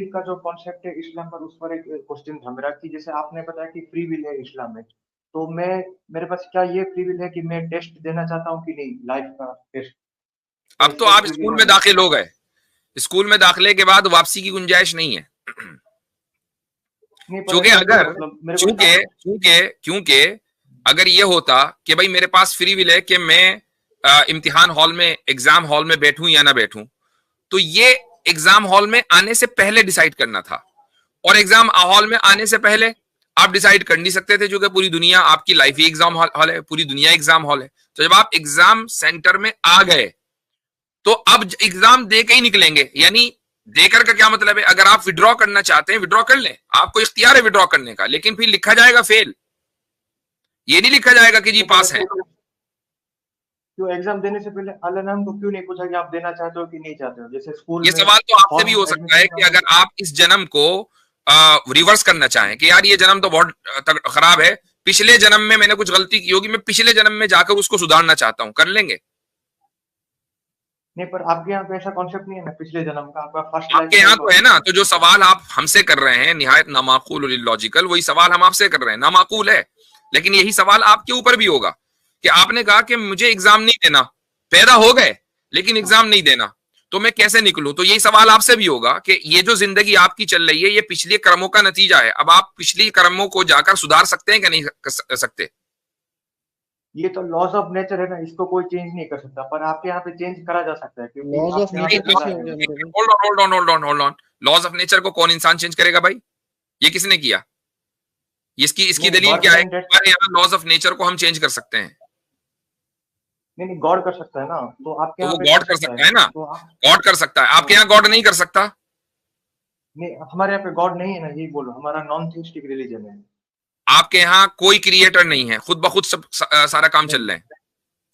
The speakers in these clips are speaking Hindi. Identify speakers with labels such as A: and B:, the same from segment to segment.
A: विल का जो कॉन्सेप्ट है इस्लाम पर, उस पर एक क्वेश्चन था मेरा कि जैसे आपने बताया कि फ्री विल है इस्लाम में, तो मैं मेरे पास क्या ये फ्री विल है कि मैं टेस्ट देना चाहता हूँ कि नहीं, लाइफ का टेस्ट, क्या
B: अब
A: इस
B: तो
A: पर
B: आप
A: फ्री विल
B: स्कूल
A: है
B: में
A: मेरे?
B: दाखिल हो गए, स्कूल में दाखिले के बाद वापसी की गुंजाइश नहीं है।
A: नहीं, पर
B: चूंकि
A: ऐसा क्यों,
B: अगर
A: मतलब मेरे को
B: चूंकि चूंकि क्योंकि अगर ये होता कि भाई मेरे पास फ्री विल है कि मैं इम्तिहान हॉल में, एग्जाम हॉल में बैठूं या ना बैठूं, तो ये एग्जाम हॉल में आने से पहले डिसाइड करना था। और एग्जाम हॉल में आने से पहले आप डिसाइड कर नहीं सकते थे, क्योंकि पूरी दुनिया, आपकी लाइफ ही एग्जाम हॉल है, पूरी दुनिया एग्जाम हॉल है। तो जब आप एग्जाम सेंटर में आ गए तो अब एग्जाम दे के ही निकलेंगे। यानी देकर का क्या मतलब है, अगर आप विड्रॉ करना चाहते हैं विड्रॉ कर लें, आपको इख्तियार है विड्रॉ करने का, लेकिन फिर लिखा जाएगा फेल, ये नहीं लिखा जाएगा कि जी
A: नहीं, पर
B: पास
A: ऐसा
B: है।
A: क्यों एग्जाम देने से पहले अल्लाह नाम को क्यों नहीं पूछा कि आप देना चाहते हो कि नहीं चाहते हो? जैसे स्कूल
B: ये
A: में
B: सवाल तो आपसे भी
A: फॉर्म
B: हो सकता है
A: एडमिशन
B: कि
A: का
B: अगर आप इस जन्म को रिवर्स करना चाहें कि यार ये जन्म तो बहुत खराब है, पिछले जन्म में मैंने कुछ गलती की होगी, मैं पिछले जन्म में जाकर उसको सुधारना चाहता हूं, कर लेंगे।
A: नहीं, पर आपके यहाँ पे ऐसा कॉन्सेप्ट नहीं है ना पिछले जन्म का, आपका फर्स्ट लाइफ
B: आपके
A: का ही
B: यहाँ तो है ना,
A: कॉन्सेप्ट है।
B: तो जो सवाल आप हमसे कर रहे हैं निहायत नामाकूल और इलॉजिकल, वही सवाल हम आपसे कर रहे हैं, नामाकूल है। लेकिन यही सवाल आपके ऊपर भी होगा कि आपने कहा कि मुझे एग्जाम नहीं देना, पैदा हो गए लेकिन एग्जाम नहीं देना, तो मैं कैसे निकलूं? तो यही सवाल आपसे भी होगा कि ये जो जिंदगी आपकी चल रही है ये पिछले कर्मों का नतीजा है, अब आप पिछली कर्मों को जाकर सुधार सकते हैं कि नहीं कर सकते?
A: ये तो लॉज ऑफ नेचर है ना, इसको कोई चेंज नहीं कर सकता, पर आपके यहाँ पे चेंज करा जा सकता है क्योंकि
C: लॉज ऑफ
A: आपके यहाँ
B: नहीं,
A: पे
C: नेचर
B: तो
A: खुदा
C: कैसे हो
A: है।
C: गया मेरे भाई?
B: Hold on hold on hold on hold on, laws of nature को कौन इंसान चेंज करेगा भाई? ये किसने किया? इसकी इसकी
A: नहीं,
B: दलील
A: गॉड
B: क्या है?
A: कैन डेट।
B: हमारे यहाँ लॉज ऑफ नेचर को हम चेंज कर सकते हैं।
A: नहीं नहीं, गॉड कर सकता है ना, तो आपके
B: तो
A: यहाँ
B: वो
A: पे कर
B: गॉड कर
A: सकता
B: सकता
A: है
B: है ना,
A: तो आप।
B: गॉड कर सकता है, आपके
A: हाँ।
B: यहाँ गॉड नहीं कर सकता।
A: नहीं, हमारे यहाँ पे गॉड नहीं है ना, यही बोलो, हमारा नॉन थिस्टिक रिलीजन है।
B: आपके यहाँ कोई क्रिएटर नहीं है, खुद ब खुद सब सारा काम चल
A: नहीं।
B: रहे हैं।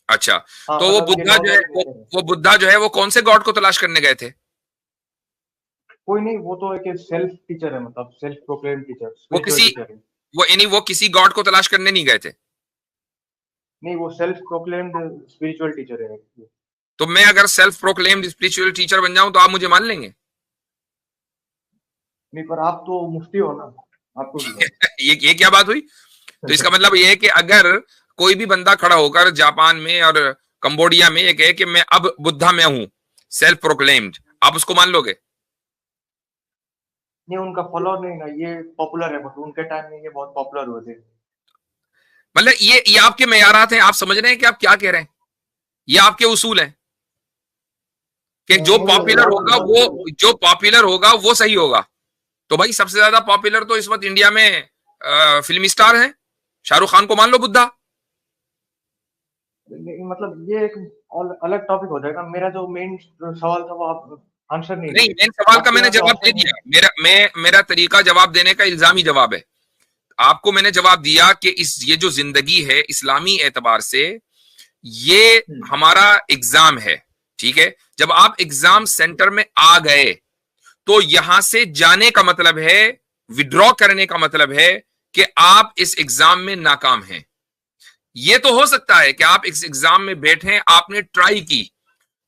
B: अच्छा,
A: हाँ,
B: तो वो
A: मतलब ये
B: बुद्धा
A: लॉज
B: जो है,
A: ऑफ नेचर है।
B: वो बुद्धा जो है वो कौन से गॉड को तलाश करने गए थे?
A: कोई नहीं, वो तो एक सेल्फ टीचर है, मतलब सेल्फ प्रोक्लेम टीचर,
B: वो
A: स्पिरिचुअल
B: किसी
A: टीचर है।
B: वो किसी गॉड को तलाश करने नहीं गए थे।
A: नहीं, वो सेल्फ प्रोक्लेम्ड स्पिरिचुअल टीचर है।
B: तो मैं अगर सेल्फ प्रोक्लेम्ड स्पिरिचुअल टीचर बन जाऊं तो आप मुझे मान लेंगे?
A: नहीं, पर आप तो मुफ्ती हो ना, आपको भी
B: ये क्या बात हुई? तो इसका मतलब ये है कि अगर कोई भी बंदा खड़ा होकर जापान में और कंबोडिया में ये कहे कि मैं अब बुद्धा में हूं, सेल्फ प्रोक्लेम्ड, आप उसको मान लोगे?
A: नहीं, उनका फॉलोअर नहीं ना, ये पॉपुलर है, बट उनके टाइम में ये बहुत पॉपुलर हुए थे।
B: मतलब ये आपके मेयारात हैं, आप समझ रहे हैं कि आप क्या कह रहे हैं? ये आपके उसूल हैं कि
A: नहीं नहीं,
B: जो पॉपुलर होगा वो सही होगा। तो भाई सबसे ज्यादा पॉपुलर तो इस वक्त इंडिया में फिल्म स्टार हैं, शाहरुख खान को मान लो बुद्धा।
A: मतलब ये एक अलग टॉपिक हो जाएगा। मेरा जो मेन सवाल था वो आप आंसर नहीं
B: नहीं,
A: दिए।
B: मेन सवाल का
A: आपके
B: मैंने
A: यहाँ पे
B: जवाब दे
A: ऑप्शन है।
B: दिया, मेरा तरीका जवाब देने का इल्जामी जवाब है। आपको मैंने जवाब दिया कि ये जो जिंदगी है इस्लामी एतबार से ये हमारा एग्जाम है, ठीक है? जब आप एग्जाम सेंटर में आ गए तो यहां से जाने का मतलब है, विड्रॉ करने का मतलब है कि आप इस एग्जाम में नाकाम हैं। ये तो हो सकता है कि आप इस एग्जाम में बैठे, आपने ट्राई की,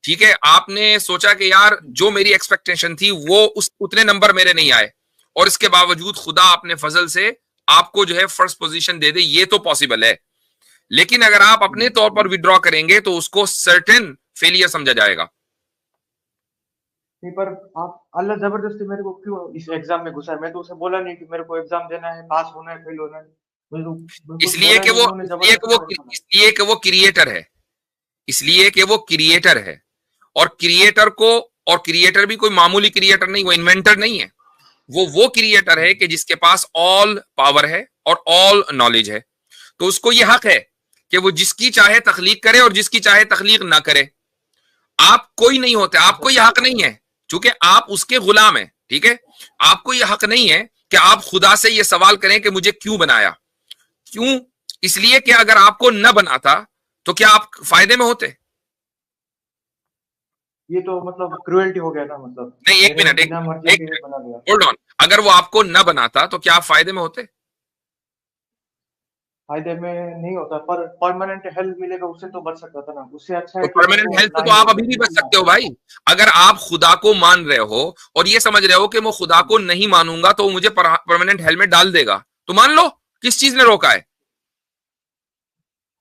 B: ठीक है, आपने सोचा कि यार जो मेरी एक्सपेक्टेशन थी वो उतने नंबर मेरे नहीं आए, और इसके बावजूद खुदा अपने फजल से आपको जो है फर्स्ट पोजीशन दे दे, ये तो पॉसिबल है। लेकिन अगर आप अपने तौर पर विड्रॉ करेंगे तो उसको सर्टेन फेलियर समझा जाएगा।
A: नहीं, पर आप अल्लाह जबरदस्ती मेरे को क्यों इस एग्जाम में घुसा है? मैं तो उसे बोला नहीं कि मेरे को एग्जाम देना है, पास होना है, फेल होना है। मैं कुछ
B: इसलिए
A: बोला
B: कि
A: नहीं,
B: वो
A: उन्होंने
B: इसलिए कि
A: जबरदस्ती
B: वो
A: मेरे को बोला।
B: इसलिए कि वो क्रिएटर है, इसलिए कि वो क्रिएटर है। और क्रिएटर भी कोई मामूली क्रिएटर नहीं, वो इन्वेंटर नहीं है। वो क्रिएटर है कि जिसके पास ऑल पावर है और ऑल नॉलेज है। तो उसको ये हक है कि वो जिसकी चाहे तख्लीक करे और जिसकी चाहे तख्लीक ना करे। आप कोई नहीं होते, आपको यह हक नहीं है, क्योंकि आप उसके गुलाम हैं, ठीक है? आपको यह हक नहीं है कि आप खुदा से यह सवाल करें कि मुझे क्यों बनाया। क्यों? इसलिए कि अगर आपको न बनाता तो क्या आप फायदे में होते?
A: ये तो मतलब क्रुएल्टी हो गया ना, मतलब
B: नहीं,
A: मेरे बिना मर्जी के बना दिया।
B: होल्ड ऑन, अगर वो आपको न बनाता तो क्या आप फायदे में होते?
A: फायदे में नहीं होता, पर परमानेंट हेल्थ मिलेगा उससे तो बच सकता था ना। उससे अच्छा है
B: तो
A: कि मेरे
B: परमानेंट
A: को
B: हेल्थ
A: ना
B: तो
A: ही
B: आप
A: हो,
B: अभी भी बच
A: बिल्कुल ना
B: सकते हो
A: हो।
B: भाई। अगर आप खुदा को मान रहे हो और ये समझ रहे हो कि मैं खुदा को नहीं मानूंगा तो वो मुझे परमानेंट हेल्थ में डाल देगा, तो मान लो। किस चीज ने रोका है?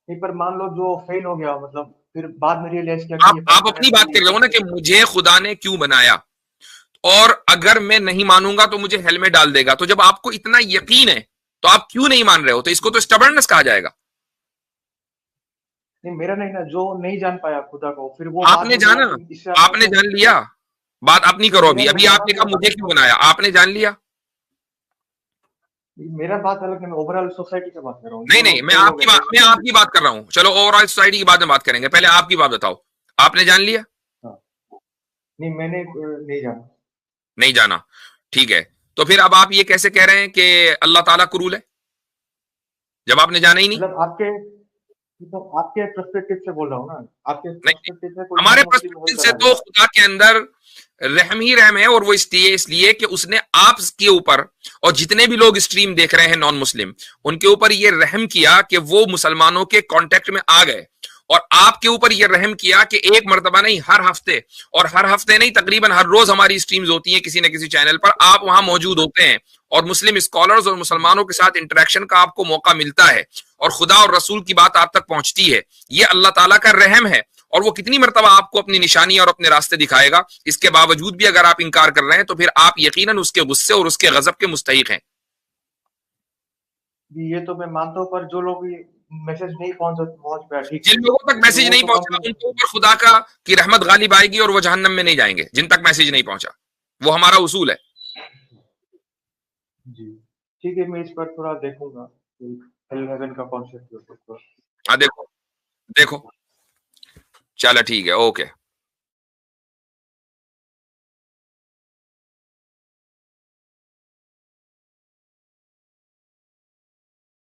A: नहीं, पर मान लो जो फेल हो गया, मतलब फिर बाद में रियलाइज किया कि ये
B: आप अपनी बात
A: परमानेंटली
B: कर रहे हो ना कि
A: सक्सेस।
B: मुझे खुदा ने क्यों बनाया, और अगर मैं नहीं मानूंगा तो मुझे हेल में डाल देगा। तो जब आपको इतना यकीन है तो आप क्यों नहीं मान रहे हो? तो इसको तो स्टबर्ननेस कहा जाएगा।
A: नहीं, मेरा नहीं ना, जो नहीं जान पाया खुदा को, फिर वो बाद
B: आपने
A: में बोला
B: जाना,
A: कि इससे अच्छा
B: आपने
A: तो।
B: जान लिया। बात आप नहीं
A: नहीं,
B: करो
A: मेरा
B: अभी।
A: नहीं
B: अभी
A: जाना,
B: आपने कहा
A: मैं
B: मुझे
A: मैं
B: क्यों
A: तो,
B: बनाया, आपने जान लिया।
A: मेरा बात अलग है, मैं ओवरऑल सोसाइटी से बात कर रहा हूँ,
B: नहीं
A: जो
B: नहीं,
A: लोग फेल हो गए
B: मैं
A: टेस्ट में।
B: आपकी बात कर रहा हूं। चलो ओवरऑल सोसाइटी की बाद में बात करेंगे, पहले आपकी बात बताओ। आपने जान लिया?
A: हाँ। नहीं, मैंने नहीं जाना।
B: नहीं जाना। ठीक है। तो फिर अब आप ये कैसे कह रहे हैं कि अल्लाह ताला क्रूल है, जब आपने जाना ही नहीं?
A: मतलब आपके, तो आपके पर्सपेक्टिव से बोल रहा हूँ ना। आपके
B: नहीं,
A: पर्सपेक्टिव से कोई
B: हमारे
A: नॉन मुस्लिम वही
B: पर्सपेक्टिव से तो
A: करा
B: खुदा के अंदर रहम ही रहम है, और वो इसलिए इसलिए कि उसने आप के ऊपर और जितने भी लोग स्ट्रीम देख रहे हैं नॉन मुस्लिम, उनके ऊपर ये रहम किया कि वो मुसलमानों के कांटेक्ट में आ गए। और आपके ऊपर ये रहम किया कि एक मर्तबा नहीं, हर हफ्ते, और हर हफ्ते नहीं, तकरीबन हर रोज हमारी स्ट्रीम्स होती हैं किसी न किसी चैनल पर, आप वहां मौजूद होते हैं और मुस्लिम स्कॉलर्स और मुसलमानों के साथ इंटरेक्शन का आपको मौका मिलता है, और खुदा और रसूल की बात आप तक पहुंचती है। ये अल्लाह ताला का रहम है। और वो कितनी मर्तबा आपको अपनी निशानी और अपने रास्ते दिखाएगा, इसके बावजूद भी अगर आप इनकार कर रहे हैं तो फिर आप यकीनन उसके गुस्से और उसके गजब के मुस्तहिक हैं।
A: ये तो मैं मानता हूँ, पर जो लोग ये मैसेज नहीं पहुंच पाया ठीक
B: जिन
A: से,
B: लोगों तक
A: फिर
B: मैसेज
A: वो
B: नहीं
A: तो
B: पहुंचा
A: कंप्लेन।
B: उनके ऊपर खुदा का की रहमत गालिब आएगी और वो जहन्नम में नहीं जाएंगे, जिन तक मैसेज नहीं पहुंचा। वो हमारा उसूल है।
A: जी, ठीक है, मैं इस पर थोड़ा देखूंगा, हेल हेवन का कॉन्सेप्ट जो है।
B: हाँ देखो, देखो। चलो ठीक है, ओके।